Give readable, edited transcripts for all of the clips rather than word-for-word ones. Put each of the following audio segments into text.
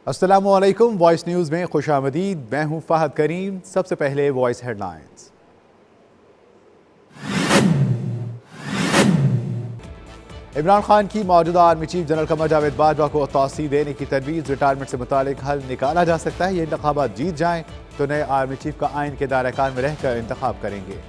अस्सलामुअलैकुम। Voice news में खुशामदीद। मैं हूं फहद करीम। सबसे पहले वॉइस हेडलाइंस। इमरान खान की मौजूदा army chief general Qamar Javed Bajwa को तौसीह देने की तजवीज़। रिटायरमेंट से मुतालिक हल निकाला जा सकता है। ये इंतखाबात जीत जाएं तो नए आर्मी चीफ का आइन के दायरे कार में रहकर इंतखाब करेंगे।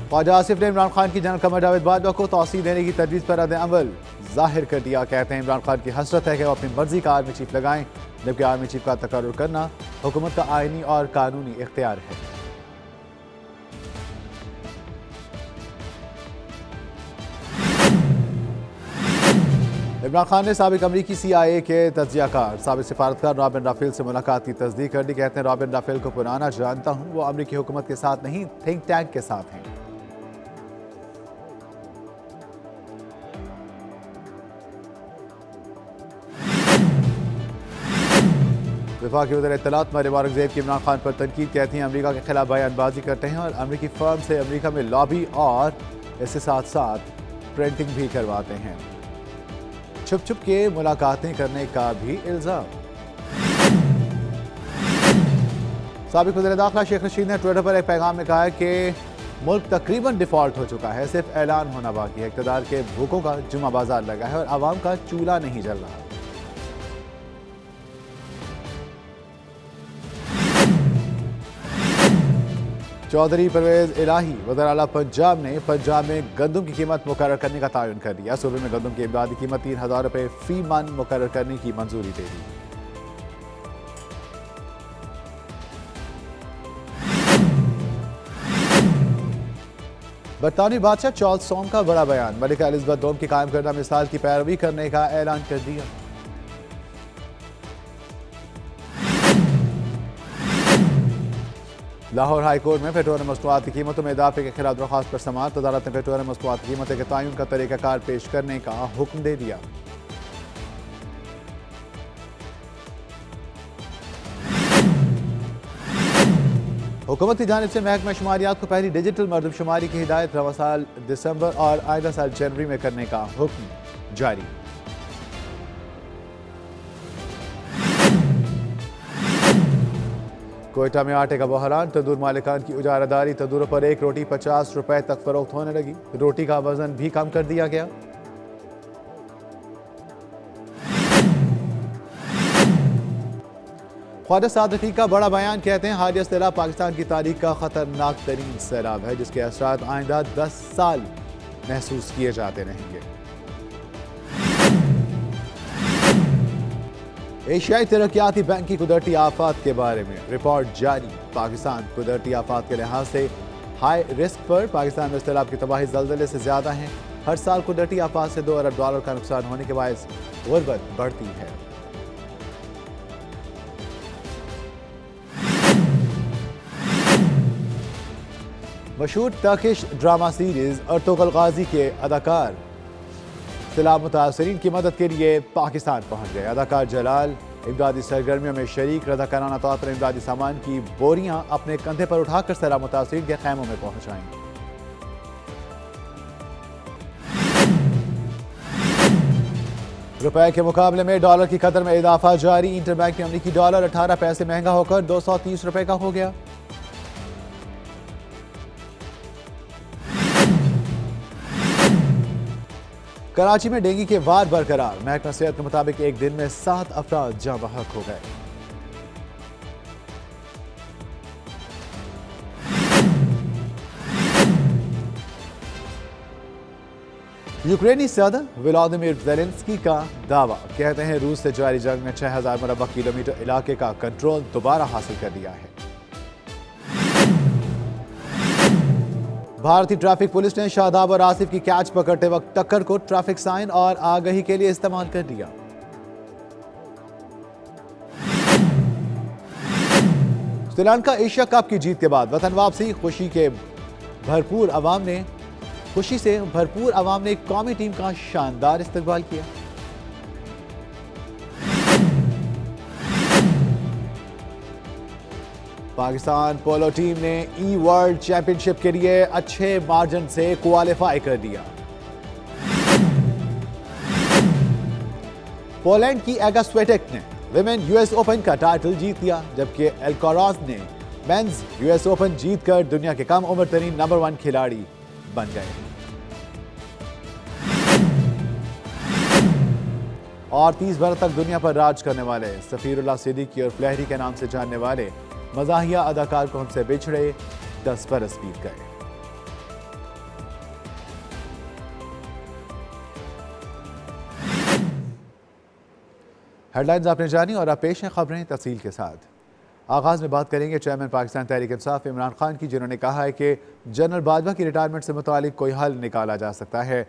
ख्वाजा आसिफ ने इमरान खान की जनरल कमर जावेद बाजवा को तौसीह देने की तजवीज़ पर रद्द अमल जाहिर कर दिया। कहते हैं इमरान खान की हसरत है कि वो अपनी मर्जी का आर्मी चीफ लगाएं, जबकि आर्मी चीफ का तकर्रुर करना हुकूमत का आइनी और कानूनी इख्तियार है। इमरान खान ने साबिक अमरीकी CIA के तज्जियाकार साबिक सिफारतकार रॉबिन राफेल से मुलाकात की तस्दीक कर दी। कहते हैं रॉबिन राफेल को पुराना जानता हूं, वो अमरीकी हुकूमत के साथ नहीं, थिंक टैंक के साथ हैं। वफाकी वज़ीर इत्तलात मरियम औरंगज़ेब की इमरान खान पर तनकीद। कहती हैं अमरीका के खिलाफ बयानबाजी करते हैं और अमरीकी फर्म से अमरीका में लॉबी और इसके साथ साथ प्रिंटिंग भी करवाते हैं। छुप छुप के मुलाकातें करने का भी इल्ज़ाम। साबिक वज़ीर दाखिला शेख रशीद ने ट्विटर पर एक पैगाम में कहा है कि मुल्क तकरीबन डिफॉल्ट हो चुका है, सिर्फ ऐलान होना बाकी है। इक़्तिदार के भूखों का जुमा बाजार लगा है और आवाम का चूल्हा नहीं जल रहा। चौधरी परवेज इलाही वज़ीर आला पंजाब ने पंजाब में गंदम की कीमत मुकर्रर करने का तयन कर दिया। सूबे में गंदम की इमदादी कीमत 3000 रुपये फी मन मुकर्रर करने की मंजूरी दे दी। बरतानवी बादशाह चार्ल्स सॉन्ग का बड़ा बयान। मलिका एलिज़ाबेथ दोम की कायम करदा मिसाल की पैरवी करने का ऐलान कर दिया। लाहौर हाई कोर्ट में पेट्रोलियम मसनूआत की कीमतों में इजाफे के खिलाफ दरख्वास्त पर समाअत। अदालत ने पेट्रोलियम मसनूआत की कीमतें के तयन का तरीक़ाकार पेश करने का हुक्म दे दिया। हुकूमत की जानिब से महकमा शुमारियात को पहली डिजिटल मरदमशुमारी की हिदायत रवां साल दिसंबर और आइंदा साल जनवरी में करने का हुक्म जारी। कोयटा में आटे का बहरान। तंदूर मालिकान की उजारादारी। तंदूरों पर एक रोटी 50 रुपए तक फरोख्त होने लगी। रोटी का वजन भी कम कर दिया गया। ख्वाजा साद रफीक का बड़ा बयान। कहते हैं हालिया सैलाब पाकिस्तान की तारीख का खतरनाक तरीन सैलाब है, जिसके असरात आइंदा 10 साल महसूस किए जाते रहेंगे। एशियाई तरक्याती बैंक की कुदरती आफात के बारे में रिपोर्ट जारी। पाकिस्तान कुदरती आफात के लिहाज से हाई रिस्क पर। पाकिस्तान में सैलाब की तबाही ज़लज़ले से ज़्यादा है। हर साल कुदरती आफात से $2 अरब का नुकसान होने के बायस गुर्बत बढ़ती है। मशहूर टर्किश ड्रामा सीरीज अर्तुगरुल गाजी के अदाकार सैलाब मुतासरीन की मदद के लिए पाकिस्तान पहुंच गए। अदाकार जलाल इमदादी सरगर्मियों में शरीक। रज़ाकाराना तौर पर इमदादी सामान की बोरियां अपने कंधे पर उठाकर सैलाब मुतासरीन के खैमों में पहुंचाएं। रुपए के मुकाबले में डॉलर की कदर में इजाफा जारी। इंटरबैंक में अमरीकी डॉलर 18 पैसे महंगा होकर 230 रुपए का हो गया। कराची में डेंगू के वार बरकरार। महकमा सेहत के मुताबिक एक दिन में 7 अफराद जाँ बहक हो गए। यूक्रेनी सदर व्लादिमीर ज़ेलेंस्की का दावा। कहते हैं रूस से जारी जंग में 6000 मुरब्बा किलोमीटर इलाके का कंट्रोल दोबारा हासिल कर लिया है। भारतीय ट्रैफिक पुलिस ने शादाब और आसिफ की कैच पकड़ते वक्त टक्कर को ट्रैफिक साइन और आगाही के लिए इस्तेमाल कर दिया। श्रीलंका एशिया कप की जीत के बाद वतन वापसी। खुशी से भरपूर अवाम ने कौमी टीम का शानदार इस्तकबाल किया। पाकिस्तान पोलो टीम ने ई वर्ल्ड चैंपियनशिप के लिए अच्छे मार्जिन से क्वालिफाई कर दिया। पोलैंड की एगा स्वेटेक ने विमेन यूएस ओपन का टाइटल जीत लिया, जबकि एल्काराज ने मेंस यूएस ओपन जीतकर दुनिया के कम उम्र तरीन नंबर 1 खिलाड़ी बन गए। और 30 वर्ष तक दुनिया पर राज करने वाले सफीरुल्लाह सिद्दीकी और फ्लहरी के नाम से जानने वाले मज़ाहिया अदाकार को हमसे बिछड़े 10 बरस बीत गए। हेडलाइंस आपने जानी और अब पेश हैं खबरें तफसील के साथ। आगाज में बात करेंगे चेयरमैन पाकिस्तान तहरीक इंसाफ इमरान खान की, जिन्होंने कहा है कि जनरल बाजवा की रिटायरमेंट से मुतालिक कोई हल निकाला जा सकता है।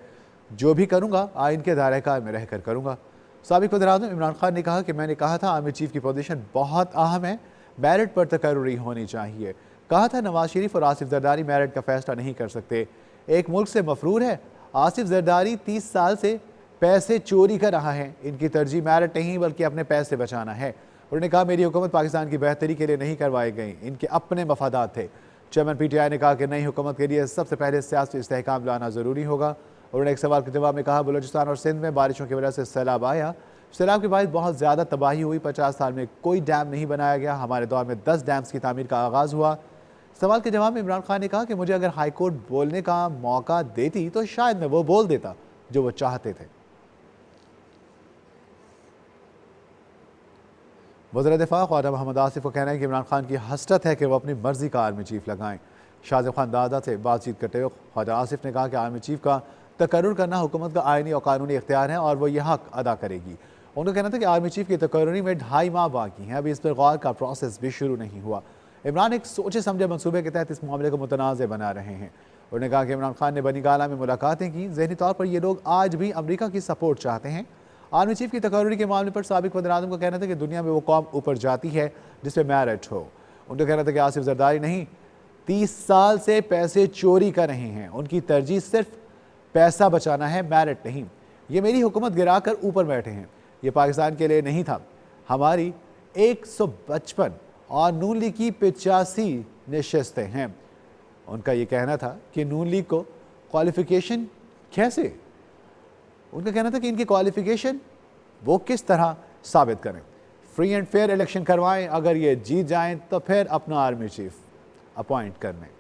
जो भी करूंगा आइन के दायरे-कार में रहकर करूंगा। साबिक वज़ीर-ए-आज़म इमरान खान ने कहा कि मैंने कहा था आर्मी चीफ की पोजीशन बहुत अहम है, मेरिट पर तकर्रुरी होनी चाहिए। कहा था नवाज शरीफ और आसिफ जरदारी मेरिट का फैसला नहीं कर सकते। एक मुल्क से मफरूर है। आसिफ जरदारी 30 साल से पैसे चोरी कर रहा है। इनकी तरजीह मेरिट नहीं बल्कि अपने पैसे बचाना है। उन्होंने कहा मेरी हुकूमत पाकिस्तान की बेहतरी के लिए नहीं करवाई गई, इनके अपने मफादात थे। चेयरमैन PTI ने कहा कि नई हुकूमत के लिए सबसे पहले सियासी इस्तेहकाम लाना ज़रूरी होगा। उन्होंने एक सवाल के जवाब में कहा बलूचिस्तान और सिंध में बारिशों की वजह से सैलाब आया। सैलाब के बाद बहुत ज़्यादा तबाही हुई। 50 साल में कोई डैम नहीं बनाया गया। हमारे दौर में 10 डैम्स की तामीर का आगाज़ हुआ। सवाल के जवाब में इमरान खान ने कहा कि मुझे अगर हाई कोर्ट बोलने का मौका देती तो शायद मैं वो बोल देता जो वो चाहते थे। वज़ीर दिफा ख्वाजा मोहम्मद आसिफ को कहना है कि इमरान खान की हसरत है कि वो अपनी मर्जी का आर्मी चीफ लगाएं। शाहज़ेब खान दादा से बातचीत करते हुए ख्वाजा आसिफ ने कहा कि आर्मी चीफ का तकर्रुर करना हुकूमत का आइनी और कानूनी इख्तियार है और वो यह हक अदा करेगी। उनका कहना था कि आर्मी चीफ की तकर्रुरी में 2.5 माह बाकी हैं, अभी इस पर गौर का प्रोसेस भी शुरू नहीं हुआ। इमरान एक सोचे समझे मंसूबे के तहत इस मामले को मुतनाज़ बना रहे हैं। उन्होंने कहा कि इमरान खान ने बनी गाला में मुलाकातें की। ज़हनी तौर पर ये लोग आज भी अमरीका की सपोर्ट चाहते हैं। आर्मी चीफ की तकर्रुरी के मामले पर साबिक वज़ीर-ए-आज़म को कहना था कि दुनिया में वो कौम ऊपर जाती है जिसपे मेरिट हो। उनका कहना था कि आसिफ जरदारी नहीं 30 साल से पैसे चोरी कर रहे हैं। उनकी तरजीह सिर्फ पैसा बचाना है, मेरिट नहीं। ये मेरी हुकूमत गिरा कर ऊपर बैठे हैं। ये पाकिस्तान के लिए नहीं था। हमारी 155 और नून लीग की 85 नशस्तें हैं। उनका ये कहना था कि नून लीग को क्वालिफिकेशन कैसे, उनका कहना था कि इनकी क्वालिफिकेशन वो किस तरह साबित करें। फ्री एंड फेयर इलेक्शन करवाएं, अगर ये जीत जाएं तो फिर अपना आर्मी चीफ अपॉइंट करने।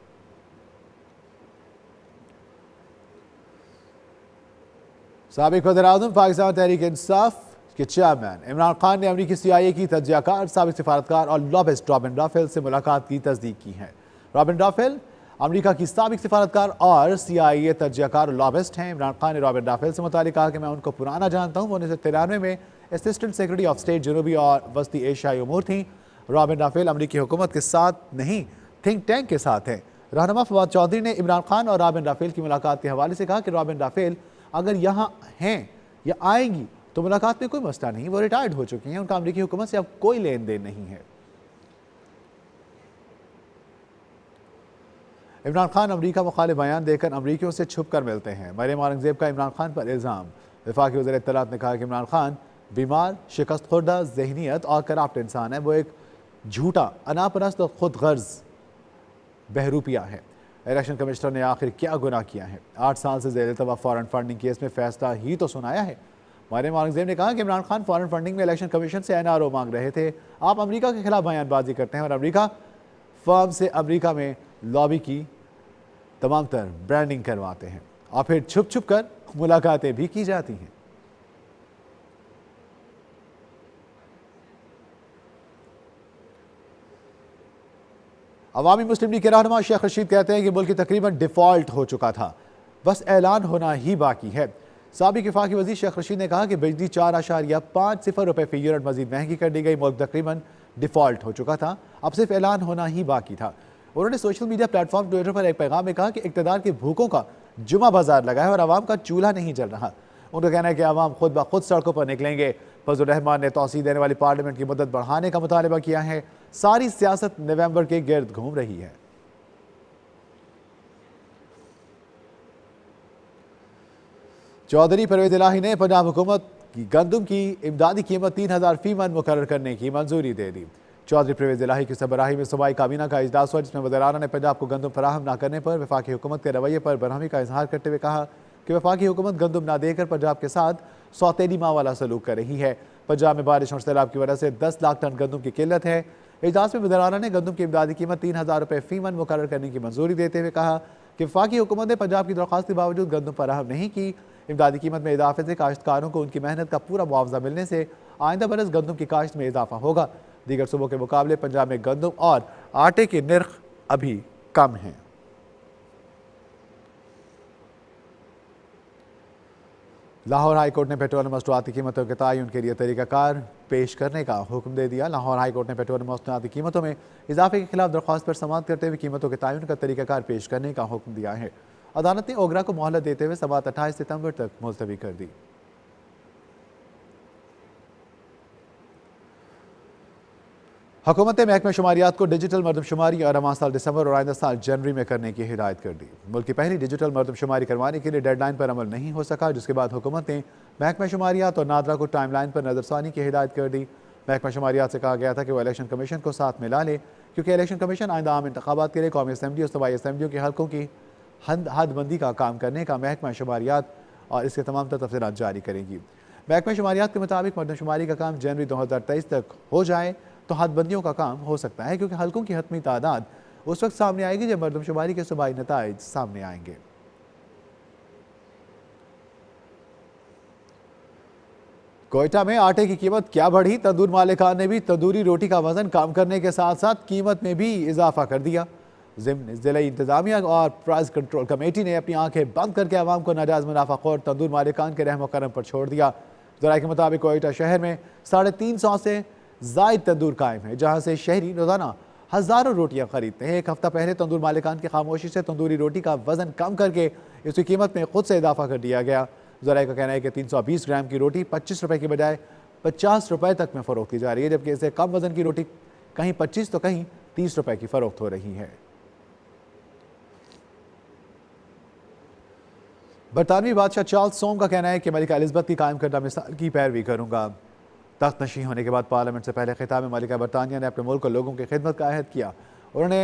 साबिक वज़ीर-ए-आज़म पाकिस्तान तहरीक इंसाफ के चेयरमैन इमरान खान ने अमरीकी CIA की तज्जियाकार, साबिक सिफारतकार और लॉबिस्ट रॉबिन राफेल से मुलाकात की तस्दीक की है। रॉबिन राफेल अमरीका की साबिक सिफारतकार और CIA तज्जियाकार और लॉबिस्ट हैं। इमरान खान ने रॉबिन राफेल से मुतालिक कहा कि मैं उनको पुराना जानता हूँ। वो 1993 में असिस्टेंट सेक्रेटरी ऑफ स्टेट जनूबी और वस्ती एशियाई उमूर थी। रॉबिन राफेल अमरीकी हुकूमत के साथ नहीं, थिंक टैंक के साथ हैं। रहनुमा फवाद चौधरी ने इमरान खान और रॉबिन राफेल की मुलाकात के हवाले से कहा कि रॉबिन राफेल अगर यहाँ हैं या आएंगी तो मुलाकात में कोई मसला नहीं, वो रिटायर्ड हो चुकी हैं। उनका अमरीकी हुकूमत से अब कोई लेन देन नहीं है। इमरान खान अमरीका मुखालिफ बयान देकर अमरीकियों से छुप कर मिलते हैं। मरियम औरंगजेब का इमरान खान पर इल्ज़ाम। वफाकी वज़ीर इत्तलात ने कहा कि इमरान खान बीमार, शिकस्त खुर्दा ज़हनियत और करप्ट इंसान है। वो एक झूठा, अनापरस्त और खुद गर्ज बहरूपिया है। इलेक्शन कमिश्नर ने आखिर क्या गुनाह किया है? 8 साल से ज़ेर-ए-इल्तवा फॉरेन फंडिंग केस में फैसला ही तो सुनाया है। मरियम औरंगजेब ने कहा कि इमरान खान फॉरेन फंडिंग में इलेक्शन कमीशन से NRO मांग रहे थे। आप अमरीका के खिलाफ बयानबाजी करते हैं और अमरीका फर्म से अमरीका में लॉबी की तमाम तर ब्रांडिंग करवाते हैं और फिर छुप छुप कर मुलाकातें भी की जाती हैं। अवामी मुस्लिम लीग के रहनुमा शेख रशीद कहते हैं कि मुल्क तकरीबन डिफॉल्ट हो चुका था, बस ऐलान होना ही बाकी है। साबिक वफाकी वज़ीर शेख रशीद ने कहा कि बिजली 4.50 रुपये फी यूनिट मजीद महंगी कर दी गई। मुल्क तकरीबन डिफॉल्ट हो चुका था, अब सिर्फ ऐलान होना ही बाकी था। उन्होंने सोशल मीडिया प्लेटफॉर्म ट्विटर पर एक पैगाम में कहा कि इक़्तिदार के भूखों का जुमा बाजार लगा है और आवाम का चूल्हा नहीं जल रहा। उनका कहना है कि आवाम खुद ब खुद सड़कों पर निकलेंगे। फजलुर रहमान ने तौसीह देने वाली पार्लियामेंट की मुद्दत बढ़ाने का मुतालबा किया है। सारी सियासत नवंबर के गिर्द घूम रही है। चौधरी परवेज इलाही ने पंजाब हुकूमत की गंदम की इमदादी कीमत 3000 फीमन मुकर्रर करने की मंजूरी दे दी। चौधरी परवेज इलाही की सरबराही में सूबाई काबीना का इजलास हुआ, जिसमें वज़ीर-ए-आला ने पंजाब को गंदम फराहम न करने पर वफाकी हुकूमत के रवैये पर बरहमी का इजहार करते हुए कहा कि वफाकी हुकूमत गंदम न देकर पंजाब के साथ सौतेली माँ वाला सलूक कर रही है। पंजाब में बारिश और सैलाब की वजह से 10 लाख टन गंदम की किल्लत है। इजलास में वज़ीर-ए-आला ने गंदम की इमदादी कीमत 3000 रुपये फी मन मुकर्रर करने की मंजूरी देते हुए कहा कि वफाकी हुकूमत ने पंजाब की दरख्वास्त के बावजूद गंदम फराहम नहीं की। इमदादी कीमत में इजाफे से काश्तकारों को उनकी मेहनत का पूरा मुआवजा मिलने से आइंदा बरस गंदम की काश्त में इजाफा होगा। दीगर सूबों के मुकाबले पंजाब में गंदम और आटे के निर्ख अभी कम हैं। लाहौर हाई कोर्ट ने पेट्रोलियम मसनूआत की कीमतों के तयन के लिए तरीकाकार पेश करने का हुक्म दे दिया। लाहौर हाई कोर्ट ने पेट्रोलियम मसनूआत की कीमतों में इजाफे के खिलाफ दरख्वास्त पर समाअत करते हुए कीमतों के तयन का तरीकाकार पेश करने का हुक्म दिया है। अदालत ने ओगरा को मोहलत देते हुए समाअत 28 सितंबर तक मुलतवी कर दी। हुकूमत ने महकमा शुमारियात को डिजिटल मरदमशुमारी और रवां साल दिसंबर और आइंदा साल जनवरी में करने की हिदायत कर दी। मुल्क की पहली डिजिटल मरदमशुमारी करवाने के लिए डेडलाइन पर अमल नहीं हो सका, जिसके बाद हुकूमत ने महकमा शुमारियात और नादरा को टाइमलाइन पर नजरसानी की हिदायत कर दी। महकमा शुमारियात से कहा गया था कि वह इलेक्शन कमीशन को साथ में ला ले, क्योंकि इलेक्शन कमीशन आइंदा आम इंतखाबात के लिए कौमी असम्बली और सूबाई असम्बलियों के हल्कों की हदबंदी का काम करने का महकमा शुमारियात और इसके तमाम तफसीलात जारी करेंगी। महकमा शुमारियात के मुताबिक मरदमशुमारी का काम जनवरी 2023 तक हो जाए तो हदबंदियों का काम हो सकता है, क्योंकि हल्कों की हतमी तादाद उस वक्त सामने आएगी जब मरदमशुमारी के सूबाई नताइज सामने आएंगे। कोयटा में आटे की कीमत क्या बढ़ी, तंदूर मालिकान ने भी तंदूरी रोटी का वजन कम करने के साथ साथ कीमत में भी इजाफा कर दिया। जिला इंतजामिया और प्राइस कंट्रोल कमेटी ने अपनी आंखें बंद करके आवाम को नाजायज मुनाफाखोर तंदूर मालिकान के रहम करम पर छोड़ दिया। जराये के मुताबिक कोयटा शहर में 350 से जायद तंदूर कायम है, जहां से शहरी रोजाना हजारों रोटियां खरीदते हैं। एक हफ्ता पहले तंदूर मालिकान की खामोशी से तंदूरी रोटी का वजन कम करके इसकी कीमत में खुद से इजाफा कर दिया गया। जराये का कहना है कि 320 ग्राम की रोटी 25 रुपए की बजाय 50 रुपए तक में फरोख्त की जा रही है, जबकि इससे कम वजन की रोटी कहीं 25 तो कहीं 30 रुपए की फरोख्त हो रही है। बरतानवी बादशाह चार्ल्स सोम का कहना है कि मलिका एलिजबेथ की कायम करदा मिसाल की पैरवी करूंगा। तख्त नशी होने के बाद पार्लियामेंट से पहले खिताब में मलिका बरतानिया ने अपने मुल्क को लोगों की खिदमत का अहद किया। उन्होंने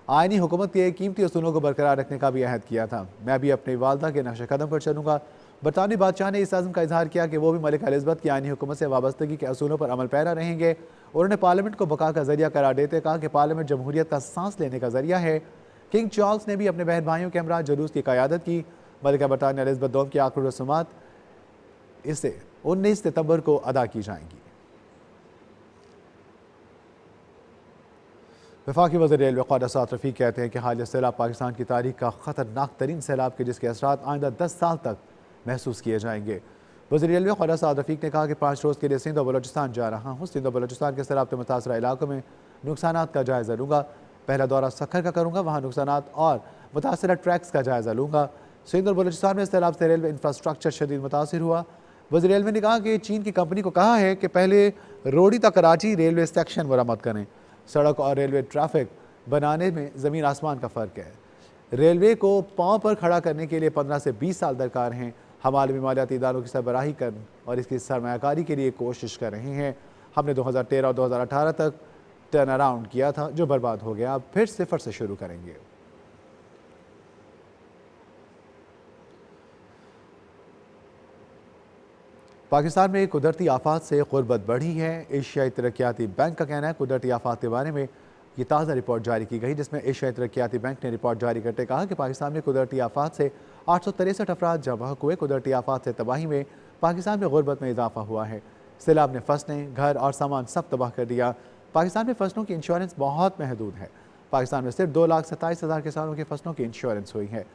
आइनी हुकूमत के कीमती असूलों को बरकरार रखने का भी अहद किया था। मैं भी अपनी वालदा के नक्शे कदम पर चलूंगा। बरतानवी बादशाह ने इस आज़म का इजहार किया कि वो भी मलिका एलिजबेथ की आइनी हुकूमत से वाबस्तगी के असूलों पर अमल पैरा रहेंगे। उन्होंने पार्लियामेंट को बका का जरिया करार देते कहा कि पार्लियामेंट जमहूरियत का सांस लेने का जरिया है। किंग चार्ल्स ने भी अपने बहन भाइयों के हमरा जुलूस की क़यादत की। मलिका बरतानिया एलिजबेथ दोम की आखिरी रसूमात इसे 19 सितंबर को अदा की जाएंगी। वफाकी वज़ीर रेलवे ख्वाजा साद रफ़ीक कहते हैं कि हालिया सैलाब पाकिस्तान की तारीख का ख़तरनाक तरीन सैलाब के जिसके असरात आइंदा 10 साल तक महसूस किए जाएंगे। वज़ीर रेलवे ख्वाजा साद रफ़ीक ने कहा कि 5 रोज़ के लिए सिंध और बलोचिस्तान जा रहा हूँ। सिंध और बलोचिस्तान के सैलाब से मुतासरा इलाकों में नुकसान का जायज़ा लूँगा। पहला दौरा सखर का करूँगा, वहाँ नुकसान और मुतासरा ट्रैक्स का जायज़ा लूँगा। सिंध और बलोचिस्तान में सैलाब से रेलवे इंफ्रास्ट्रक्चर शदीद मुतासर हुआ। वज़ीर रेलवे ने कहा कि चीन की कंपनी को कहा है कि पहले रोडी तक कराची रेलवे सेक्शन मरम्मत करें। सड़क और रेलवे ट्रैफिक बनाने में ज़मीन आसमान का फ़र्क है। रेलवे को पाँव पर खड़ा करने के लिए 15 से 20 साल दरकार हैं। हम आलमी मालियाती इदारों की सरबराही कर और इसकी सरमायाकारी के लिए कोशिश कर रहे हैं। हमने 2013 और 2018 तक टर्न अराउंड किया था, जो बर्बाद हो गया। अब फिर सिफर से शुरू करेंगे। पाकिस्तान में कुदरती आफात से गुर्बत बढ़ी है। एशियाई तरक्याती बैंक का कहना है कुदरती आफात के बारे में ये ताज़ा रिपोर्ट जारी की गई, जिसमें एशियाई तरक्याती बैंक ने रिपोर्ट जारी करते कहा कि पाकिस्तान में कुदरती आफात से 863 अफराद जमा हुए। कुदरती आफात से तबाही में पाकिस्तान में गुर्बत में इजाफा हुआ है। सैलाब ने फसलें, घर और सामान सब तबाह कर दिया। पाकिस्तान में फसलों की इंश्योरेंस बहुत महदूद है। पाकिस्तान में सिर्फ 2,27,000 किसानों की फसलों की इंश्योरेंस हुई है।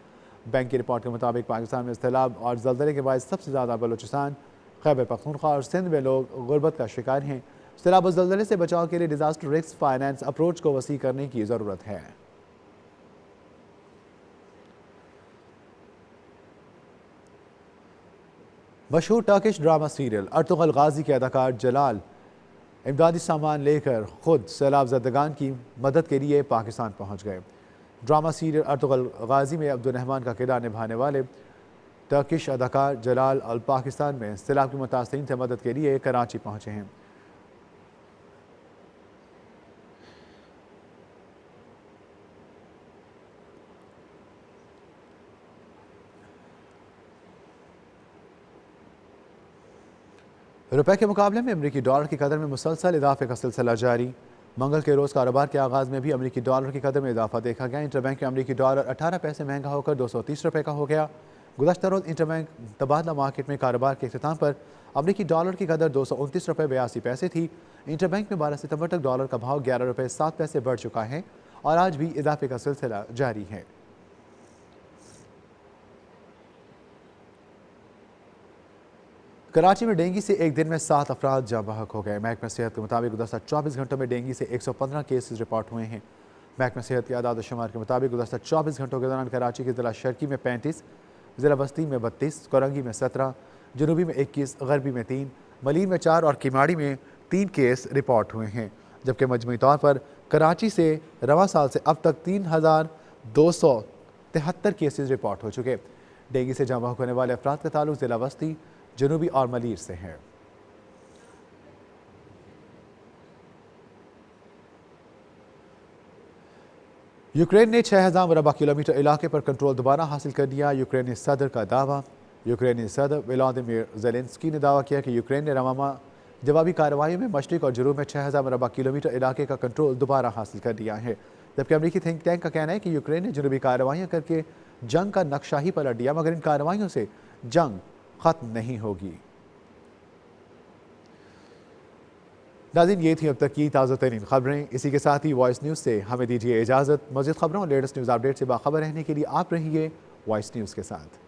बैंक की रिपोर्ट के मुताबिक पाकिस्तान में सैलाब और जल्जले के बाद सबसे ज़्यादा बलोचिस्तान, खैबर पख्तूनख्वा और सिंध में लोग गुर्बत का शिकार हैं। सैलाब और ज़ल्ज़ले से बचाव के लिए डिज़ास्टर रिस्क फाइनेंस अप्रोच को वसी करने की ज़रूरत है। मशहूर टर्किश ड्रामा सीरियल अर्तुगरुल गाजी के अदाकार जलाल इमदादी सामान लेकर खुद सैलाब ज़दगान की मदद के लिए पाकिस्तान पहुँच गए। ड्रामा सीरियल अर्तुगरुल गाजी में अब्दुल रहमान का किरदार निभाने वाले टर्किश अदाकार जलाल अल पाकिस्तान में सैलाब के मुतासरीन से मदद के लिए कराची पहुँचे हैं। रुपए के मुकाबले में अमरीकी डॉलर की कदर में मुसलसल इजाफे का सिलसिला जारी। मंगल के रोज़ कारोबार के आगाज़ में भी अमरीकी डॉलर की कदर में इजाफा देखा गया। इंटरबैंक में अमरीकी डॉलर 18 पैसे महंगा होकर 230 रुपये का हो गया। गुज़श्ता रोज़ इंटरबैंक तबादला मार्केट में कारोबार के अख्ताम पर अमरीकी डॉलर की कदर 229 रुपये 82 पैसे थी। इंटरबैंक में 12 सितंबर तक डॉलर का भाव 11 रुपये 7 पैसे बढ़ चुका है और आज भी इजाफे का सिलसिला जारी है। कराची में डेंगू से एक दिन में 7 अफराद जाँ बहक हो गए। महकमा सेहत के मुताबिक गुज़श्ता 24 घंटों में डेंगू से 115 केसेस रिपोर्ट हुए हैं। महकमा सेहत के आदाद शुमार के मुताबिक गुज़श्ता 24 घंटों के दौरान कराची के ज़िला शर्की में 35, ज़िला बस्ती में 32, कोरंगी में 17, जनूबी में 21, गरबी में 3, मलीर में 4 और किमाड़ी में 3 केस रिपोर्ट हुए हैं। जबकि मजमूई तौर पर कराची से रवां साल से अब तक 3273 केसेस रिपोर्ट हो चुके। डेंगू से जाँ बहक होने वाले अफराद का ताल्लुक ज़िला बस्ती, जनूबी और मलीर से है। यूक्रेन ने 6000 मुरबा किलोमीटर इलाके पर कंट्रोल दोबारा हासिल कर लिया। यूक्रेनी सदर का दावा। यूक्रेनी सदर व्लादिमीर ज़ेलेंस्की ने दावा किया कि यूक्रेन ने रवामा जवाबी कार्रवाई में मशरिक और जनूब में 6000 मुरबा किलोमीटर इलाके का कंट्रोल दोबारा हासिल कर लिया है। जबकि अमरीकी थिंक टैंक का कहना है कि यूक्रेन ने जनूबी कार्रवाइयाँ करके जंग का नक्शा ही पलट दिया, मगर इन कार्रवाइयों से जंग खत्म नहीं होगी। नाज़रीन, ये थी अब तक की ताज़ा तरीन खबरें। इसी के साथ ही वॉइस न्यूज़ से हमें दीजिए इजाज़त। मज़ीद खबरों और लेटेस्ट न्यूज़ अपडेट से बाखबर रहने के लिए आप रहिए वॉइस न्यूज़ के साथ।